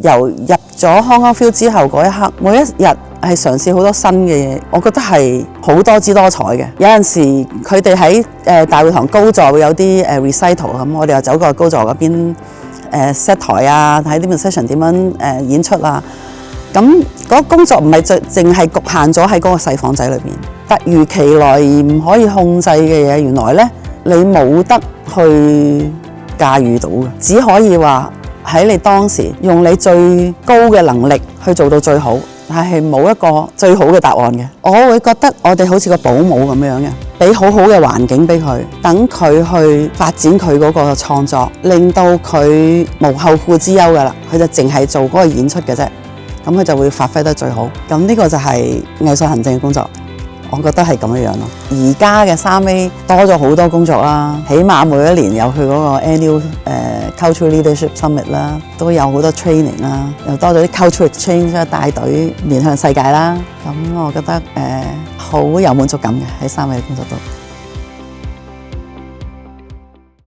由入咗 Hong Kong Phil 之後嗰一刻，每一日係嘗試好多新嘅嘢，我覺得係好多姿多彩嘅。有陣時佢哋喺大會堂高座會有啲recital 咁，我哋又走過高座嗰邊set 台啊，睇啲 musician 點樣演出啊。咁嗰個工作唔係淨係局限咗喺嗰個細房仔裏邊，突如其來唔可以控制嘅嘢，原來呢你冇得去駕馭到嘅，只可以話喺你當時用你最高嘅能力去做到最好，但係冇一個最好嘅答案嘅。我會覺得我哋好似個保姆咁樣嘅，俾好好嘅環境俾佢，等佢去發展佢嗰個創作，令到佢無後顧之憂㗎啦。佢就淨係做嗰個演出嘅啫，咁佢就會發揮得最好。咁呢個就係藝術行政嘅工作。我覺得係咁樣咯。而家嘅3A 多咗好多工作啦，起碼每一年有去嗰個 annual cultural leadership summit 啦，都有好多 training 啦，又多咗啲 cultural exchange 帶隊面向世界啦。咁我覺得好有滿足感嘅喺3A 工作度。